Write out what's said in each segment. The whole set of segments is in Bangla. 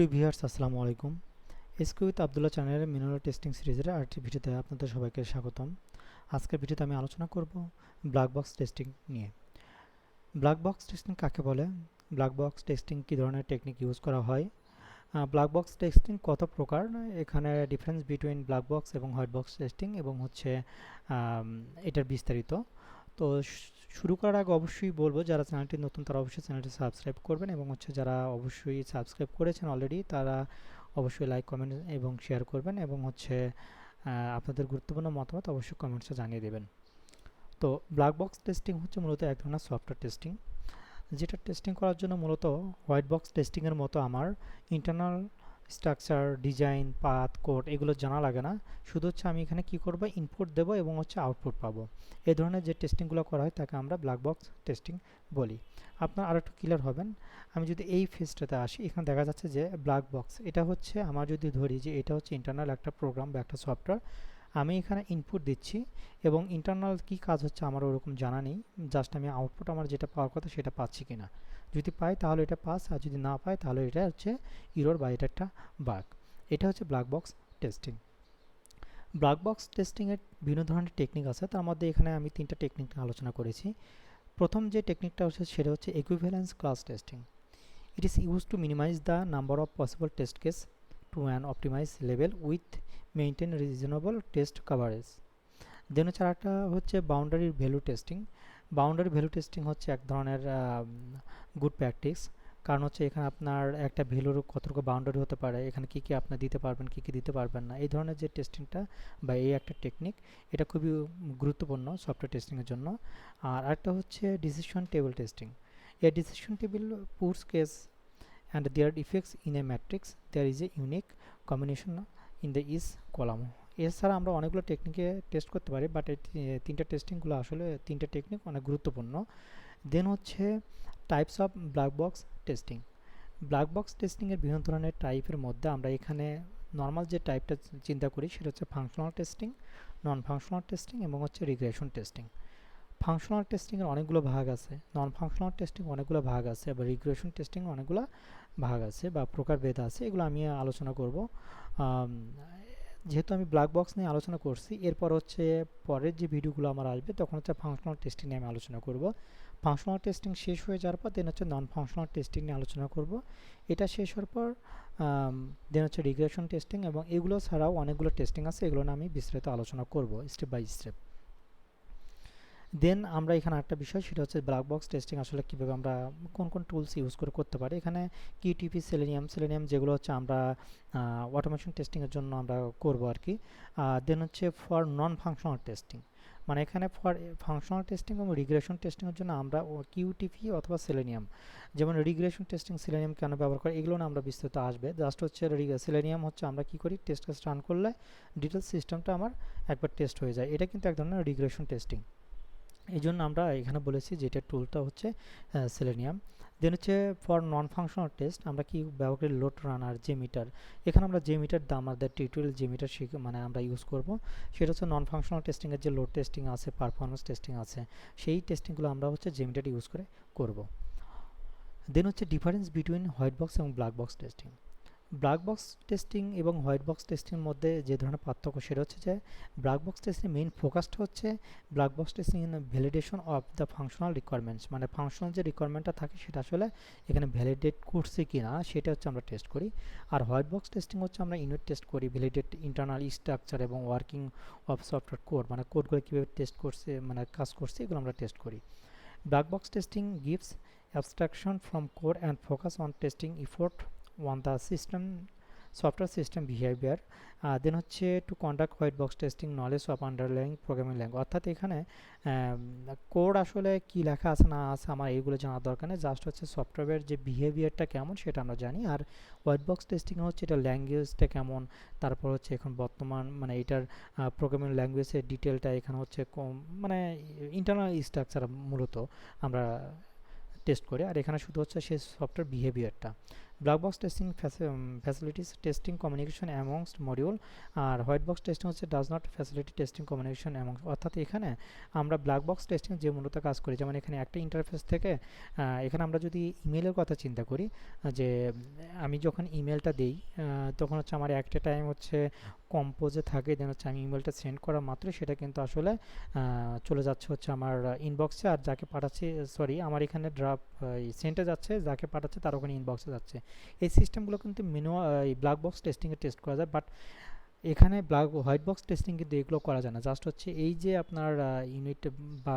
প্রিয় ভিউয়ার্স, আসসালামু আলাইকুম। এসকে উইথ আবদুল্লাহ চ্যানেলের ম্যানুয়াল টেস্টিং সিরিজের আরেকটি ভিডিওতে আপনাদের সবাইকে স্বাগতম। আজকের ভিডিওতে আমি আলোচনা করব ব্ল্যাক বক্স টেস্টিং নিয়ে। ব্ল্যাক বক্স টেস্টিং কাকে বলে, ব্ল্যাক বক্স টেস্টিং কী ধরনের টেকনিক ইউজ করা হয়, ব্ল্যাক বক্স টেস্টিং কত প্রকার, এখানে ডিফারেন্স বিটুইন ব্ল্যাক বক্স এবং হোয়াইট বক্স টেস্টিং এবং এটার বিস্তারিত। তো শুরু করার আগে অবশ্যই বলবো, যারা চ্যানেলটি নতুন তারা অবশ্যই চ্যানেলটি সাবস্ক্রাইব করবেন এবং যারা অবশ্যই সাবস্ক্রাইব করেছেন অলরেডি তারা অবশ্যই লাইক কমেন্ট এবং শেয়ার করবেন এবং আপনাদের গুরুত্বপূর্ণ মতামত অবশ্যই কমেন্টসে জানিয়ে দেবেন। তো ব্ল্যাক বক্স টেস্টিং হচ্ছে মূলত এক ধরনের সফটওয়্যার টেস্টিং, যেটা টেস্টিং করার জন্য মূলত হোয়াইট বক্স টেস্টিংয়ের মতো আমার internal structure, design, path, code এগুলো জানা লাগে না। শুধু আমি এখানে কি করব, ইনপুট দেব এবং আউটপুট পাবো। এই ধরনের যে টেস্টিংগুলো করা হয় তাকে আমরা ব্ল্যাক বক্স টেস্টিং বলি। আপনার আরও একটু ক্লিয়ার হবেন। আমি যদি এই ফেজটাতে আসি, এখানে দেখা যাচ্ছে যে ব্ল্যাক বক্স এটা হচ্ছে আমার, যদি ধরি যে এটা হচ্ছে ইন্টারনাল একটা প্রোগ্রাম বা একটা সফটওয়্যার, আমি এখানে ইনপুট দিচ্ছি এবং ইন্টারনাল কি কাজ হচ্ছে আমার ওরকম জানা নেই। জাস্ট আমি আউটপুট আমার যেটা পাওয়ার কথা সেটা পাচ্ছি কিনা। যদি পাই তাহলে এটা পাস, আর যদি না পাই তাহলে এটা হচ্ছে ইরর বা এটা একটা বাগ। এটা হচ্ছে black box testing. Black box টেস্টিংয়ের বিভিন্ন ধরনের টেকনিক আছে, তার মধ্যে এখানে আমি তিনটা টেকনিক আলোচনা করেছি। প্রথম যে টেকনিকটা হচ্ছে সেটা হচ্ছে equivalence class testing. It is use to minimise the number of possible test case to an optimise level with maintain reasonable test coverage. Then আরেকটা হচ্ছে boundary value testing. Boundary value testing হচ্ছে এক ধরনের গুড প্র্যাকটিস, কারণ এখানে আপনার একটা ভ্যালুর কতটুকু বাউন্ডারি হতে পারে, এখানে কী কী আপনি দিতে পারবেন, কী কী দিতে পারবেন না, এই ধরনের যে টেস্টিংটা বা এই একটা টেকনিক, এটা খুবই গুরুত্বপূর্ণ সফটওয়্যার টেস্টিংয়ের জন্য। আর একটা হচ্ছে ডিসিশন টেবিল টেস্টিং। এই decision table puts case and their effects in a matrix. There is a unique combination in the is column. এছাড়া আমরা অনেকগুলো টেকনিকে টেস্ট করতে পারি, বাট এই তিনটা টেস্টিংগুলো আসলে তিনটা টেকনিক অনেক গুরুত্বপূর্ণ। Then types of black box testing. Black box টেস্টিংয়ের বিভিন্ন ধরনের টাইপের মধ্যে আমরা এখানে নর্মাল যে টাইপটা চিন্তা করি সেটা হচ্ছে functional testing, non functional testing এবং রিগ্রেশন টেস্টিং। ফাংশনাল টেস্টিংয়ের অনেকগুলো ভাগ আছে, নন ফাংশনাল টেস্টিং অনেকগুলো ভাগ আছে, আবার রিগ্রেশন টেস্টিং অনেকগুলো ভাগ আছে বা প্রকারভেদ আছে, এগুলো আমি আলোচনা করব। যেহেতু আমি ব্ল্যাক বক্স নিয়ে আলোচনা করছি, এরপর পরের যে ভিডিওগুলো আমার আসবে তখন ফাংশনাল টেস্টিং নিয়ে আমি আলোচনা করব। ফাংশনাল টেস্টিং শেষ হয়ে যাওয়ার পর দেন নন ফাংশনাল টেস্টিং নিয়ে আলোচনা করব। এটা শেষ হওয়ার পর দেন রিগ্রেশন টেস্টিং, এবং এগুলো ছাড়াও অনেকগুলো টেস্টিং আছে, এগুলো নিয়ে আমি বিস্তারিত আলোচনা করব স্টেপ বাই স্টেপ। দেন আমরা এখানে একটা বিষয়, সেটা হচ্ছে ব্ল্যাক বক্স টেস্টিং আসলে কীভাবে আমরা কোন কোন টুলস ইউজ করে করতে পারি। এখানে কিউটিপি, সেলেনিয়াম যেগুলো আমরা অটোমেশন টেস্টিংয়ের জন্য আমরা করব আর কি। দেন ফর নন ফাংশনাল টেস্টিং, মানে এখানে ফর ফাংশনাল টেস্টিং এবং রিগ্রেশন টেস্টিংয়ের জন্য আমরা কিউটিপি অথবা সেলেনিয়াম, যেমন রিগ্রেশন টেস্টিং সেলেনিয়াম কেন ব্যবহার করে এগুলো না আমরা বিস্তারিত আসবে। জাস্ট সেলেনিয়াম আমরা কি করি, টেস্ট কেস রান করলে ডিটেলস সিস্টেমটা আমার একবার টেস্ট হয়ে যায়, এটা কিন্তু এক ধরনের রিগ্রেশন টেস্টিং। এই জন্য আমরা এখানে বলেছি যে এটা টুলটা হচ্ছে Selenium. Then for non functional test আমরা কি ব্যবহার করি, লোড রানার, জেমিটার। এখানে আমরা জেমিটার আমাদের টিউটোরিয়াল জেমিটার আমরা ইউজ করব। সেটা হচ্ছে নন ফাংশনাল টেস্টিংয়ের যে লোড টেস্টিং আছে, পারফরমেন্স টেস্টিং আছে, সেই টেস্টিংগুলো আমরা জেমিটার ইউজ করে করব। দেন ডিফারেন্স বিটুইন হোয়াইট বক্স এবং black box testing. Black box testing এবং হোয়াইট বক্স টেস্টিংয়ের মধ্যে যে ধরনের পার্থক্য সেটা হচ্ছে যে ব্ল্যাক বক্স টেস্টিং মেইন ফোকাসটা হচ্ছে black box testing in validation of the functional requirements, মানে ফাংশনাল যে রিকোয়ারমেন্টটা থাকে সেটা আসলে এখানে ভ্যালিডেট করছে কি না সেটা আমরা টেস্ট করি। আর হোয়াইট বক্স টেস্টিং আমরা ইউনিট টেস্ট করি, ভ্যালিডেট ইন্টারনাল স্ট্রাকচার এবং ওয়ার্কিং অফ সফটওয়্যার কোড, মানে কোডগুলো কীভাবে টেস্ট করছে, মানে কাজ করছে, এগুলো আমরা টেস্ট করি। Black box testing gives abstraction from code and focus on testing effort on the system software system behavior. Then to conduct white box testing knowledge of underlying programming language, অর্থাৎ এখানে কোড আসলে কি লেখা আছে না আছে আমার এইগুলো জানার দরকার নেই, জাস্ট সফটওয়্যারের যে বিহেভিয়ারটা কেমন সেটা আমরা জানি। আর হোয়াইট বক্স টেস্টিং এটা ল্যাঙ্গুয়েজটা কেমন, তারপর এখন বর্তমান মানে এটার প্রোগ্রামিং ল্যাঙ্গুয়েজের ডিটেলটা এখানে মানে ইন্টারনাল স্ট্রাকচার মূলত আমরা টেস্ট করি। আর এখানে শুধু সেই সফটওয়্যার বিহেভিয়ারটা। Black box testing facilities testing communication amongst module, আর হোয়াইট বক্স টেস্টিং হচ্ছে does not facility testing communication amongst. অর্থাৎ এখানে আমরা ব্ল্যাক বক্স টেস্টিং যে মূলত কাজ করি, যেমন এখানে একটা ইন্টারফেস থেকে এখানে আমরা যদি ইমেলের কথা চিন্তা করি, যে আমি যখন ইমেলটা দিই তখন হচ্ছে আমার একটা টাইম হচ্ছে কম্পোজে থাকে, দেন হচ্ছে আমি ইমেলটা সেন্ড করা মাত্রই সেটা কিন্তু আসলে চলে যাচ্ছে হচ্ছে আমার ইনবক্সে, আর যাকে পাঠাচ্ছি সরি আমার এখানে ড্রাফট সেন্টে যাচ্ছে, যাকে পাঠাচ্ছে তার ওখানে ইনবক্সে যাচ্ছে। এই সিস্টেমগুলো কিন্তু এই ব্ল্যাক বক্স টেস্টিংয়ে টেস্ট করা যায়, বাট এখানে হোয়াইট বক্স টেস্টিং কিন্তু এগুলো করা যায় না। জাস্ট হচ্ছে এই যে আপনার ইউনিট বা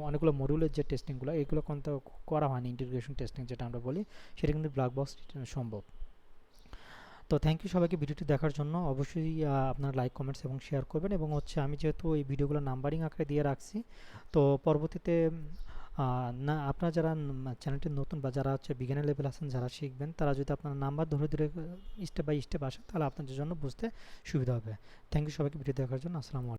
অনেকগুলো মডিউলের যে টেস্টিংগুলো এগুলো কিন্তু করা হয়নি, ইন্টিগ্রেশন টেস্টিং যেটা আমরা বলি, সেটা কিন্তু ব্ল্যাক বক্স সম্ভব। তো থ্যাংক ইউ সবাইকে ভিডিওটি দেখার জন্য। অবশ্যই আপনারা লাইক, কমেন্টস এবং শেয়ার করবেন, এবং হচ্ছে আমি যেহেতু এই ভিডিওগুলো নাম্বারিং আকারে দিয়ে রাখছি, তো পরবর্তীতে না আপনারা যারা চ্যানেলটি নতুন বা যারা হচ্ছে বিগিনার লেভেল আছেন, যারা শিখবেন, তারা যদি আপনার নাম্বার ধরে ধরে স্টেপ বাই স্টেপ আসে তাহলে আপনাদের জন্য বুঝতে সুবিধা হবে। থ্যাংক ইউ সবাইকে ভিডিও দেখার জন্য। আসসালামু আলাইকুম।